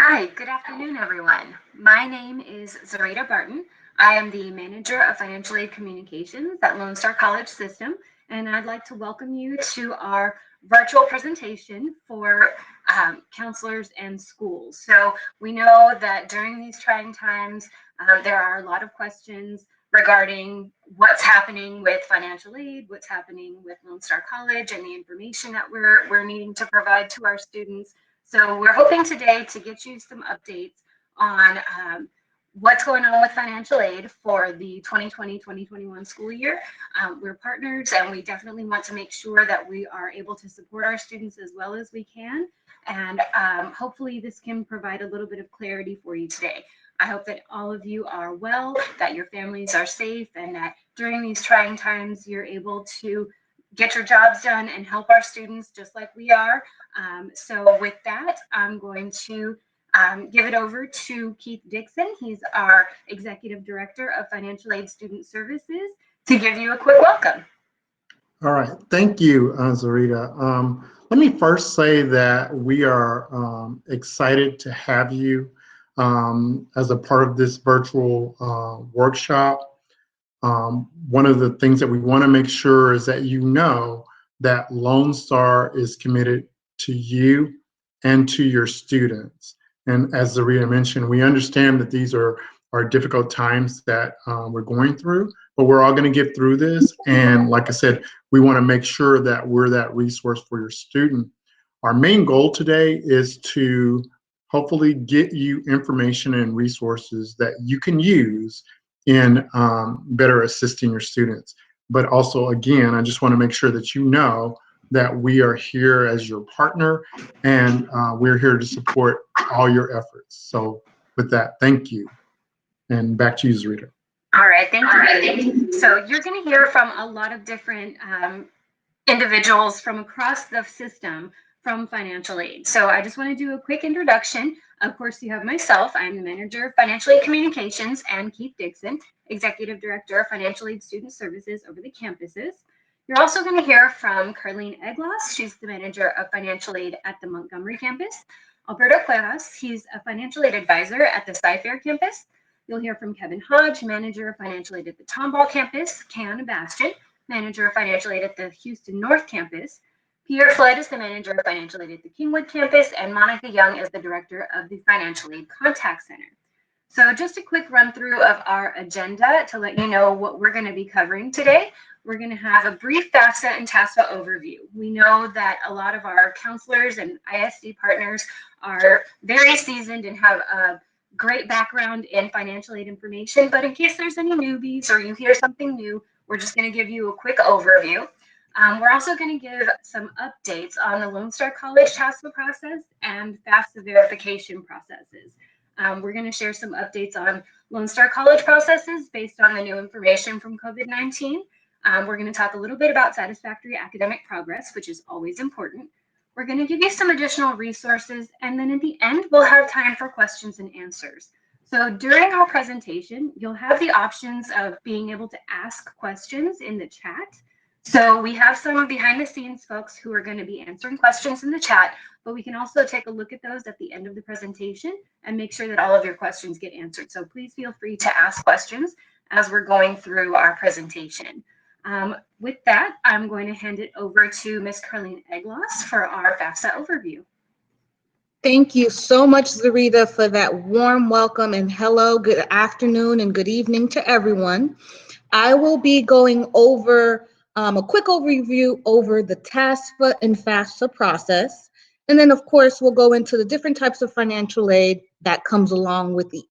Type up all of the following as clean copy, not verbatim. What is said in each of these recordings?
Hi, good afternoon, everyone. My name is Zarita Barton. I am the manager of financial aid communications at Lone Star College System, and I'd like to welcome you to our virtual presentation for counselors and schools. So we know that during these trying times, there are a lot of questions regarding what's happening with financial aid, what's happening with Lone Star College, and the information that we're needing to provide to our students. So we're hoping today to get you some updates on what's going on with financial aid for the 2020-2021 school year. We're partners and we definitely want to make sure that we are able to support our students as well as we can. And hopefully this can provide a little bit of clarity for you today. I hope that all of you are well, that your families are safe, and that during these trying times, you're able to get your jobs done and help our students just like we are. So with that, I'm going to give it over to Keith Dixon. He's our Executive Director of Financial Aid Student Services to give you a quick welcome. All right, thank you, Zarita. Let me first say that we are excited to have you as a part of this virtual workshop. One of the things that we want to make sure is that you know that Lone Star is committed to you and to your students. And as Zarita mentioned, we understand that these are difficult times that we're going through, but we're all going to get through this. And like I said, we want to make sure that we're that resource for your student. Our main goal today is to hopefully get you information and resources that you can use in better assisting your students. But also, again, I just want to make sure that you know that we are here as your partner and we're here to support all your efforts. So with that, thank you. And back to you, Zarita. All right, thank you. So you're going to hear from a lot of different individuals from across the system from financial aid. So I just want to do a quick introduction. Of course, you have myself. I'm the manager of financial aid communications, and Keith Dixon, executive director of financial aid student services over the campuses. You're also going to hear from Carlene Eglos. She's the manager of financial aid at the Montgomery campus. Alberto Cuevas, he's a financial aid advisor at the Cy-Fair campus. You'll hear from Kevin Hodge, manager of financial aid at the Tomball campus. Kiana Bastian, manager of financial aid at the Houston North campus. Pierre Flood is the manager of financial aid at the Kingwood campus, and Monica Young is the director of the Financial Aid Contact Center. So just a quick run through of our agenda to let you know what we're going to be covering today. We're going to have a brief FAFSA and TASFA overview. We know that a lot of our counselors and ISD partners are very seasoned and have a great background in financial aid information, but in case there's any newbies or you hear something new, we're just going to give you a quick overview. We're also going to give some updates on the Lone Star College TASFA process and FAFSA verification processes. We're going to share some updates on Lone Star College processes based on the new information from COVID-19. We're going to talk a little bit about satisfactory academic progress, which is always important. We're going to give you some additional resources, and then at the end, we'll have time for questions and answers. So during our presentation, you'll have the options of being able to ask questions in the chat. So we have some behind the scenes folks who are going to be answering questions in the chat, but we can also take a look at those at the end of the presentation and make sure that all of your questions get answered. So please feel free to ask questions as we're going through our presentation. With that, I'm going to hand it over to Ms. Carlene Eglos for our FAFSA overview. Thank you so much, Zarita, for that warm welcome, and hello, good afternoon, and good evening to everyone. I will be going over a quick overview over the TASFA and FAFSA process. And then, of course, we'll go into the different types of financial aid that comes along with each.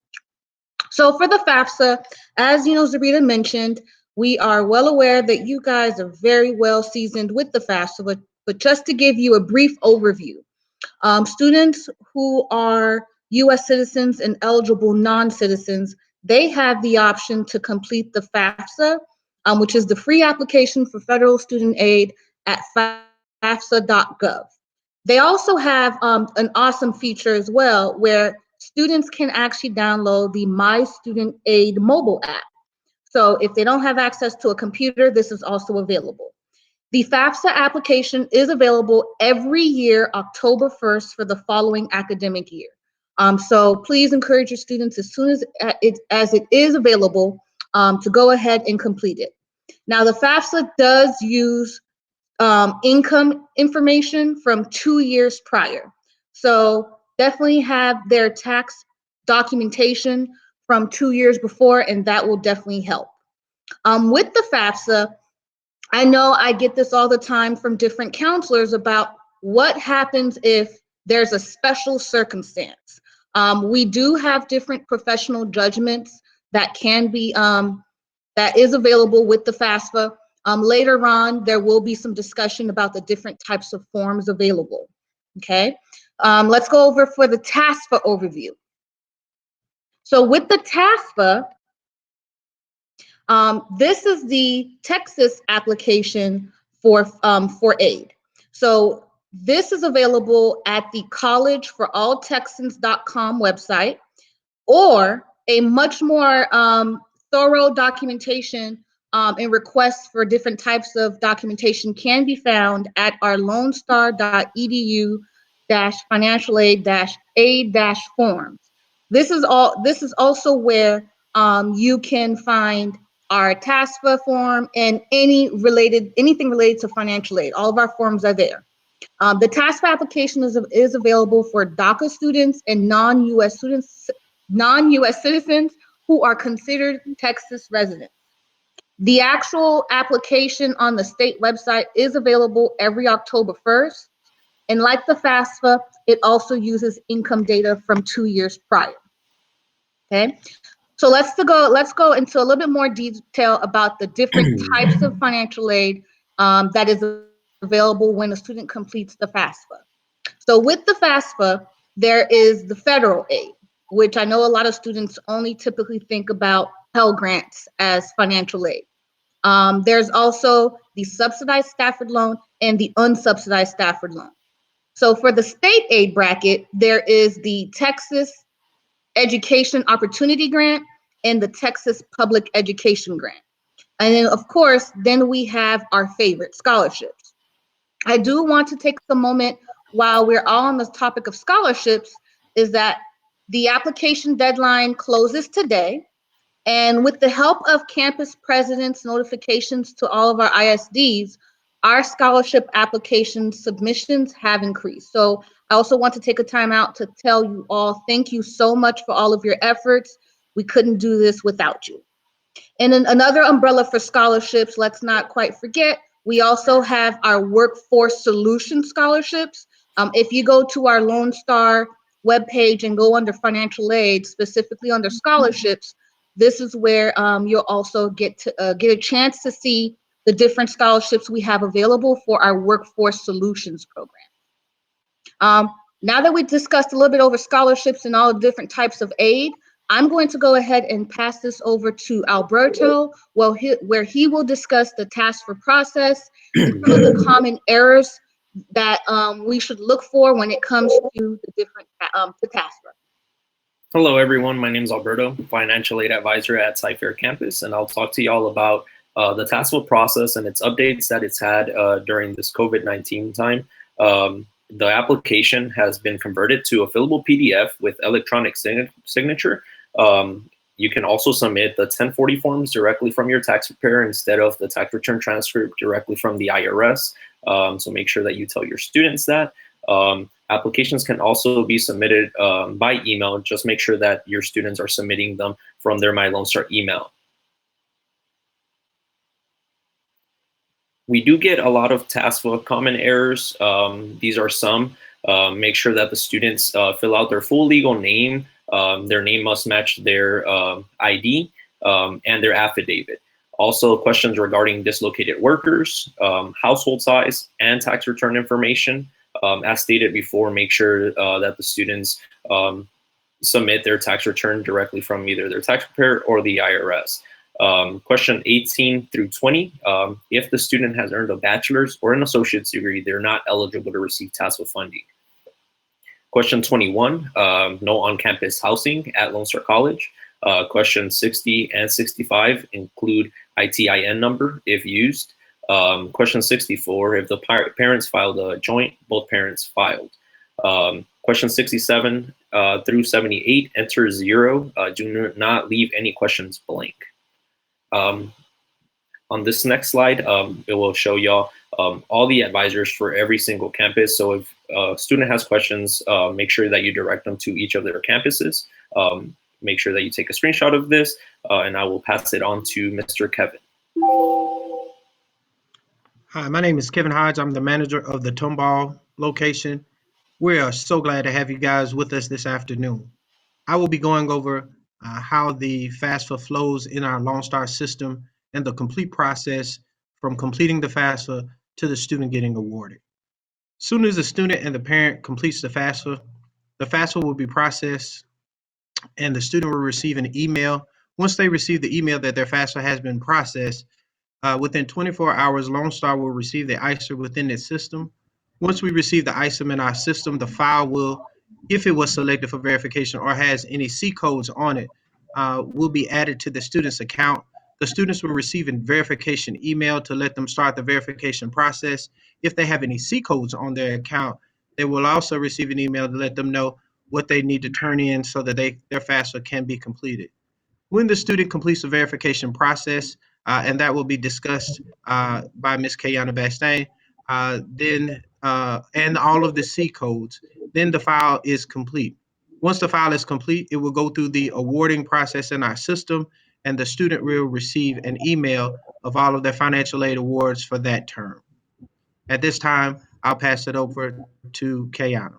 So for the FAFSA, as you know, Zarita mentioned, we are well aware that you guys are very well seasoned with the FAFSA, but just to give you a brief overview, students who are U.S. citizens and eligible non-citizens, they have the option to complete the FAFSA, which is the free application for federal student aid at FAFSA.gov. They also have an awesome feature as well where students can actually download the My Student Aid mobile app. So if they don't have access to a computer, this is also available. The FAFSA application is available every year, October 1st, for the following academic year. So please encourage your students as soon as it is available to go ahead and complete it. Now, the FAFSA does use income information from 2 years prior. So definitely have their tax documentation from 2 years before, and that will definitely help. With the FAFSA, I know I get this all the time from different counselors about what happens if there's a special circumstance. We do have different professional judgments that can be, that is available with the FAFSA. Later on, there will be some discussion about the different types of forms available, okay? Let's go over for the TASFA overview. So with the TASFA, this is the Texas application for aid. So this is available at the collegeforalltexans.com website, or a much more thorough documentation and requests for different types of documentation can be found at our lonestar.edu-financial aid-forms. This is also where you can find our TASFA form and anything related to financial aid. All of our forms are there. The TASFA application is available for DACA students and non-US citizens who are considered Texas residents. The actual application on the state website is available every October 1st. And like the FAFSA, it also uses income data from 2 years prior. Okay. So let's go into a little bit more detail about the different types of financial aid that is available when a student completes the FAFSA. So with the FAFSA, there is the federal aid, which I know a lot of students only typically think about Pell Grants as financial aid. There's also the subsidized Stafford loan and the unsubsidized Stafford loan. So for the state aid bracket, there is the Texas Education Opportunity Grant and the Texas Public Education Grant. And then, of course, then we have our favorite, scholarships. I do want to take a moment while we're all on the topic of scholarships, is that the application deadline closes today. And with the help of campus presidents' notifications to all of our ISDs, our scholarship application submissions have increased. So I also want to take a time out to tell you all, thank you so much for all of your efforts. We couldn't do this without you. And then another umbrella for scholarships, let's not quite forget, we also have our Workforce Solution scholarships. If you go to our Lone Star webpage and go under financial aid, specifically under scholarships, this is where you'll also get a chance to see the different scholarships we have available for our Workforce Solutions program. Now that we've discussed a little bit over scholarships and all the different types of aid, I'm going to go ahead and pass this over to Alberto, where he will discuss the TASFA process and some of the common errors that we should look for when it comes to the different to TASFA. Hello, everyone. My name is Alberto, Financial Aid Advisor at Cy-Fair Campus, and I'll talk to you all about the TASFA process and its updates that it's had during this COVID-19 time. The application has been converted to a fillable PDF with electronic signature. You can also submit the 1040 forms directly from your tax preparer instead of the tax return transcript directly from the IRS. So make sure that you tell your students that. Applications can also be submitted by email. Just make sure that your students are submitting them from their My Lone Star email. We do get a lot of TASFA common errors. These are some. Make sure that the students fill out their full legal name. Their name must match their ID and their affidavit. Also, questions regarding dislocated workers, household size, and tax return information. As stated before, make sure that the students submit their tax return directly from either their tax preparer or the IRS. Question 18 through 20, if the student has earned a bachelor's or an associate's degree, they're not eligible to receive TASFA funding. Question 21, no on-campus housing at Lone Star College. Question 60 and 65 include ITIN number if used. Question 64, if the parents filed a joint, both parents filed. Question 67 through 78, enter 0. Do not leave any questions blank. On this next slide, it will show y'all all the advisors for every single campus. So if a student has questions, make sure that you direct them to each of their campuses. Make sure that you take a screenshot of this, and I will pass it on to Mr. Kevin. Hi, my name is Kevin Hodge. I'm the manager of the Tomball location. We are so glad to have you guys with us this afternoon. I will be going over how the FAFSA flows in our Lone Star system and the complete process from completing the FAFSA to the student getting awarded. As soon as the student and the parent completes the FAFSA will be processed and the student will receive an email. Once they receive the email that their FAFSA has been processed, within 24 hours, Lone Star will receive the ISER within its system. Once we receive the ISER in our system, the file will, if it was selected for verification or has any C codes on it, will be added to the student's account. The students will receive a verification email to let them start the verification process. If they have any C codes on their account, they will also receive an email to let them know what they need to turn in so that their FAFSA can be completed. When the student completes the verification process, and that will be discussed by Ms. Kayana Bastain, and all of the C codes, then the file is complete. Once the file is complete, it will go through the awarding process in our system, and the student will receive an email of all of their financial aid awards for that term. At this time, I'll pass it over to Kayana.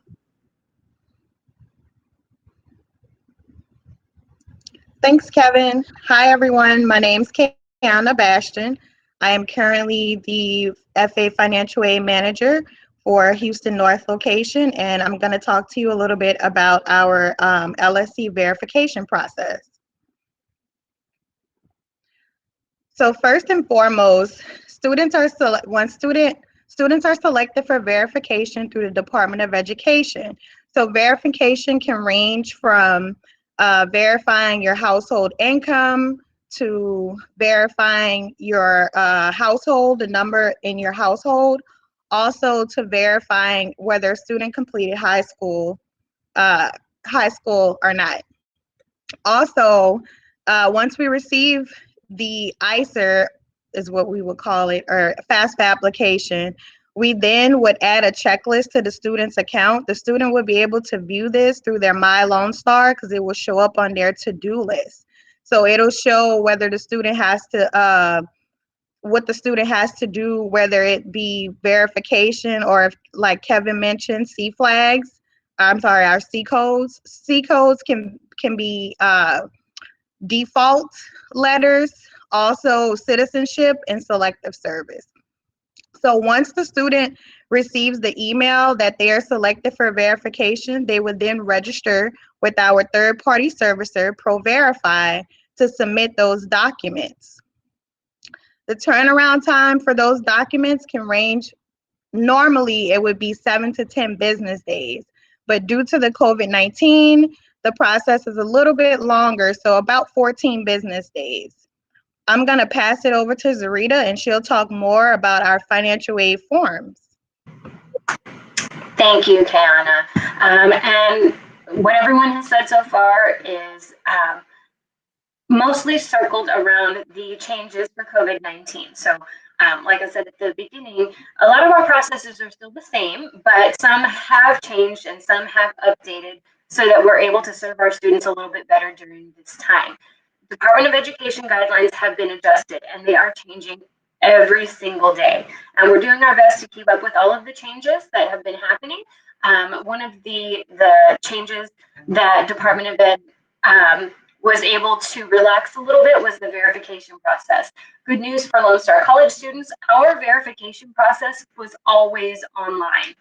Thanks, Kevin. Hi, everyone. My name's Kayana Bastion. I am currently the FA Financial Aid Manager for Houston North location, and I'm going to talk to you a little bit about our LSC verification process. So first and foremost, students are selected for verification through the Department of Education. So verification can range from verifying your household income to verifying your household, the number in your household, also to verifying whether a student completed high school or not. Also, once we receive the ISER, is what we would call it, or FAFSA application, we then would add a checklist to the student's account. The student would be able to view this through their My Lone Star because it will show up on their to-do list. So it'll show whether the student has to, what the student has to do, whether it be verification or, if, like Kevin mentioned, C flags. I'm sorry, our C codes. C codes can be default letters, also citizenship and selective service. So once the student receives the email that they are selected for verification, they would then register with our third-party servicer, ProVerify, to submit those documents. The turnaround time for those documents can range, normally it would be 7 to 10 business days, but due to the COVID-19, the process is a little bit longer, so about 14 business days. I'm going to pass it over to Zarita, and she'll talk more about our financial aid forms. Thank you, Kayana. And what everyone has said so far is mostly circled around the changes for COVID-19. So like I said at the beginning, a lot of our processes are still the same, but some have changed and some have updated so that we're able to serve our students a little bit better during this time. Department of Education guidelines have been adjusted and they are changing every single day. And we're doing our best to keep up with all of the changes that have been happening. One of the changes that Department of Ed was able to relax a little bit was the verification process. Good news for Lone Star College students, our verification process was always online.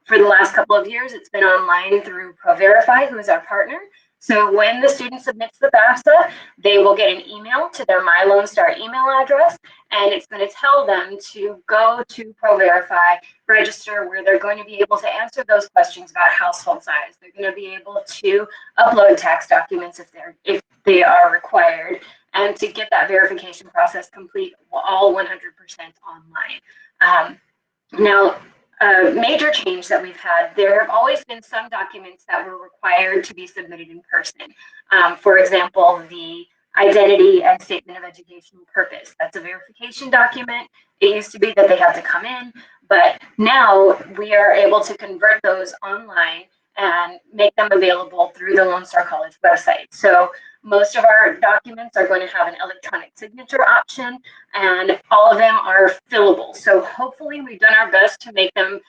For the last couple of years, it's been online through ProVerify, who is our partner. So when the student submits the FAFSA, they will get an email to their My Lone Star email address, and it's going to tell them to go to ProVerify, register, where they're going to be able to answer those questions about household size. They're going to be able to upload tax documents if they are required, and to get that verification process complete, all 100% online. Now, a major change that we've had. There have always been some documents that were required to be submitted in person. For example, the identity and statement of educational purpose. That's a verification document. It used to be that they had to come in, but now we are able to convert those online and make them available through the Lone Star College website. So most of our documents are going to have an electronic signature option, and all of them are fillable. So hopefully we've done our best to make them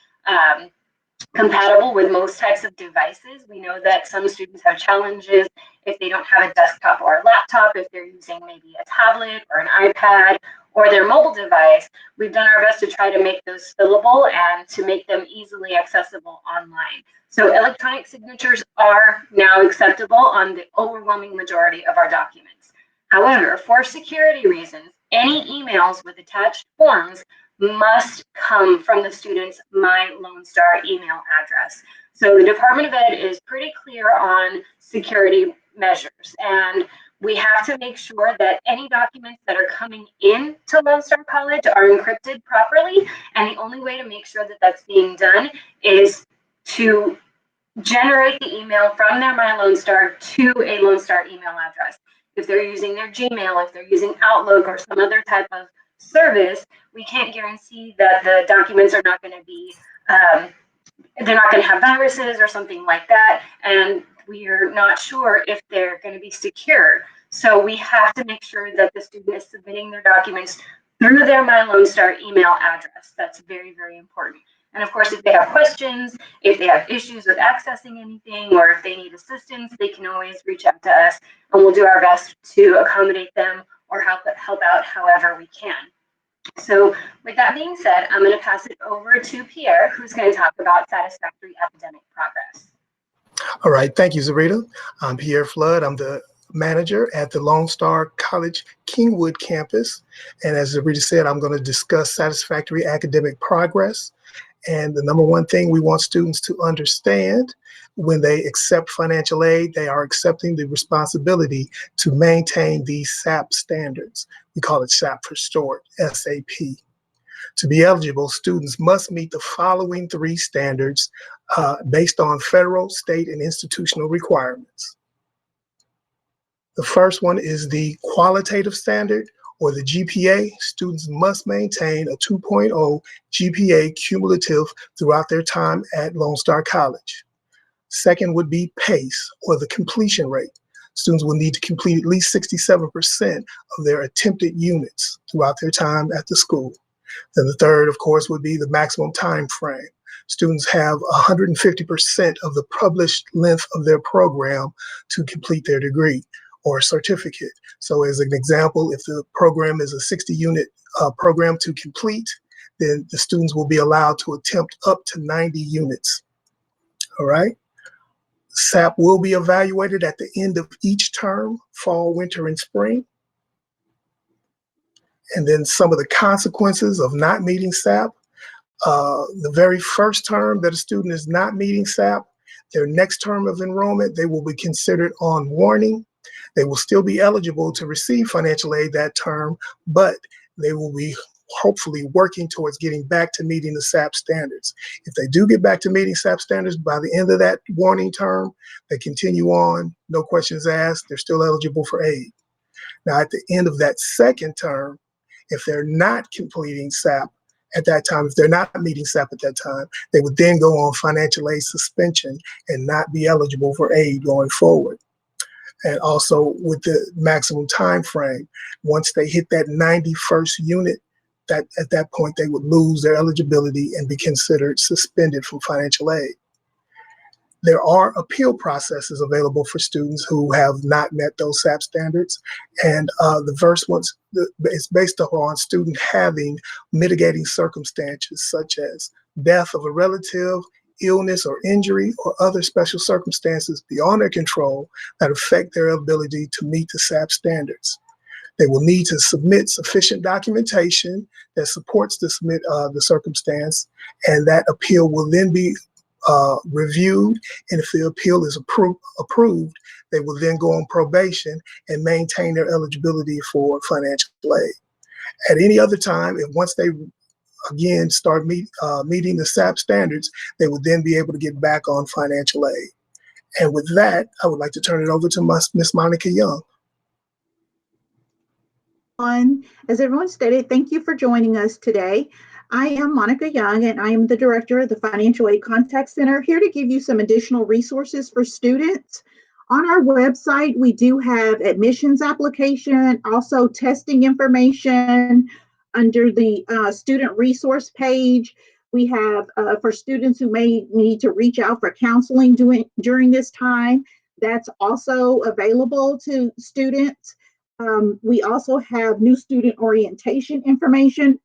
compatible with most types of devices. We know that some students have challenges if they don't have a desktop or a laptop, if they're using maybe a tablet or an iPad or their mobile device. We've done our best to try to make those fillable and to make them easily accessible online. So electronic signatures are now acceptable on the overwhelming majority of our documents. However, for security reasons, any emails with attached forms must come from the student's My Lone Star email address. So the Department of Ed is pretty clear on security measures, and we have to make sure that any documents that are coming in to Lone Star College are encrypted properly, and the only way to make sure that that's being done is to generate the email from their My Lone Star to a Lone Star email address. If they're using their Gmail, if they're using Outlook or some other type of service, we can't guarantee that the documents are not going to be, they're not going to have viruses or something like that. And we are not sure if they're going to be secure. So we have to make sure that the student is submitting their documents through their My Lone Star email address. That's very, very important. And of course, if they have questions, if they have issues with accessing anything, or if they need assistance, they can always reach out to us, and we'll do our best to accommodate them or help out however we can. So with that being said, I'm going to pass it over to Pierre, who's going to talk about satisfactory academic progress. All right, thank you, Zarita. I'm Pierre Flood. I'm the manager at the Lone Star College Kingwood campus. And as Zarita said, I'm going to discuss satisfactory academic progress. And the number one thing we want students to understand when they accept financial aid, they are accepting the responsibility to maintain these SAP standards. We call it SAP for short, SAP. To be eligible, students must meet the following three standards based on federal, state, and institutional requirements. The first one is the qualitative standard, or the GPA. Students must maintain a 2.0 GPA cumulative throughout their time at Lone Star College. Second would be PACE, or the completion rate. Students will need to complete at least 67% of their attempted units throughout their time at the school. Then the third, of course, would be the maximum time frame. Students have 150% of the published length of their program to complete their degree or certificate. So as an example, if the program is a 60-unit program to complete, then the students will be allowed to attempt up to 90 units. All right. SAP will be evaluated at the end of each term, fall, winter, and spring. And then some of the consequences of not meeting SAP. The very first term that a student is not meeting SAP, their next term of enrollment, they will be considered on warning. They will still be eligible to receive financial aid that term, but they will be hopefully working towards getting back to meeting the SAP standards. If they do get back to meeting SAP standards by the end of that warning term, they continue on, no questions asked, they're still eligible for aid. Now, at the end of that second term, if they're not completing SAP at that time, if they're not meeting SAP at that time, they would then go on financial aid suspension and not be eligible for aid going forward. And also with the maximum time frame, once they hit that 91st unit, that at that point they would lose their eligibility and be considered suspended from financial aid. There are appeal processes available for students who have not met those SAP standards. And the first one is based upon student having mitigating circumstances such as death of a relative, illness or injury, or other special circumstances beyond their control that affect their ability to meet the SAP standards. They will need to submit sufficient documentation that supports the circumstance, and that appeal will then be reviewed. And if the appeal is approved, they will then go on probation and maintain their eligibility for financial aid. At any other time, if once they again start meeting the SAP standards, they would then be able to get back on financial aid. And with that, I would like to turn it over to Miss Monica Young. As everyone stated, thank you for joining us today. I am Monica Young, and I am the director of the Financial Aid Contact Center, here to give you some additional resources for students. On our website, we do have admissions application, also testing information. Under the student resource page, we have for students who may need to reach out for counseling during this time. That's also available to students. We also have new student orientation information.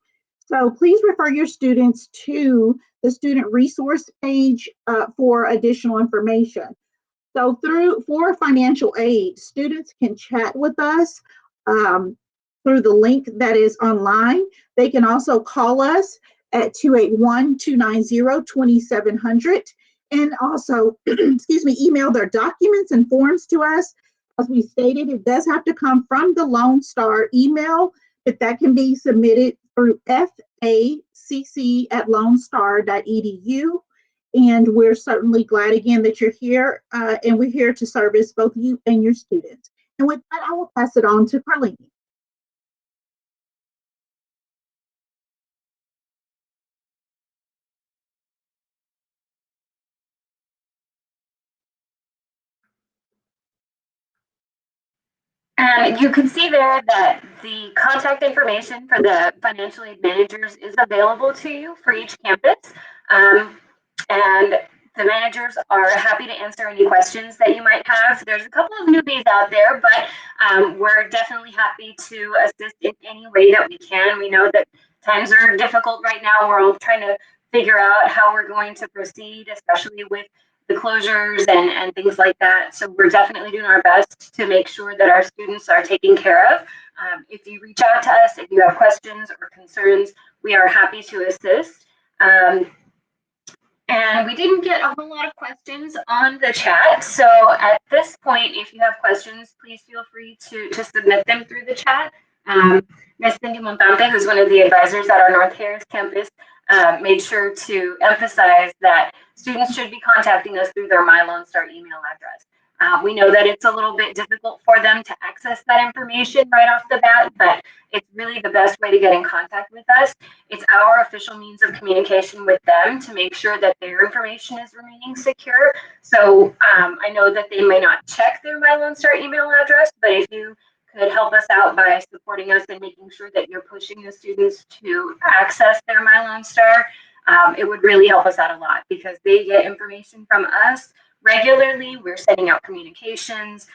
So please refer your students to the student resource page for additional information. So for financial aid, students can chat with us through the link that is online. They can also call us at 281-290-2700 and also, excuse me, email their documents and forms to us. As we stated, it does have to come from the Lone Star email, but that can be submitted through facc@lonestar.edu. And we're certainly glad again that you're here, and we're here to service both you and your students. And with that, I will pass it on to Carlene. You can see there that the contact information for the financial aid managers is available to you for each campus. And the managers are happy to answer any questions that you might have. There's a couple of newbies out there, but we're definitely happy to assist in any way that we can. We know that times are difficult right now. We're all trying to figure out how we're going to proceed, especially with the closures and things like that. So we're definitely doing our best to make sure that our students are taken care of. If you reach out to us, if you have questions or concerns, we are happy to assist. And we didn't get a whole lot of questions on the chat. So at this point, if you have questions, please feel free to submit them through the chat. Ms. Cindy Montante, who's one of the advisors at our North Harris campus, made sure to emphasize that students should be contacting us through their MyLoneStar email address. We know that it's a little bit difficult for them to access that information right off the bat, but it's really the best way to get in contact with us. It's our official means of communication with them to make sure that their information is remaining secure. So I know that they may not check their MyLoneStar email address, but if you could help us out by supporting us and making sure that you're pushing the students to access their MyLoneStar, it would really help us out a lot because they get information from us regularly. We're sending out communications.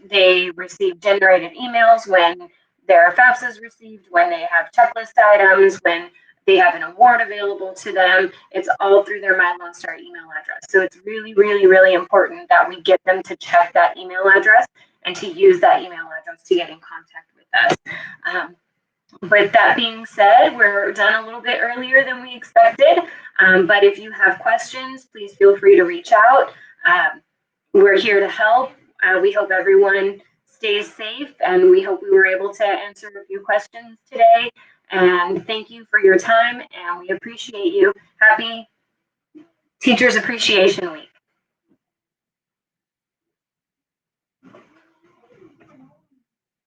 They receive generated emails when their FAFSA is received, when they have checklist items, when they have an award available to them. It's all through their MyLoneStar email address. So it's really, really, really important that we get them to check that email address and to use that email address to get in contact with us. With that being said, we're done a little bit earlier than we expected, but if you have questions, please feel free to reach out. We're here to help. We hope everyone stays safe, and we hope we were able to answer a few questions today. And thank you for your time, and we appreciate you. Happy Teachers Appreciation Week.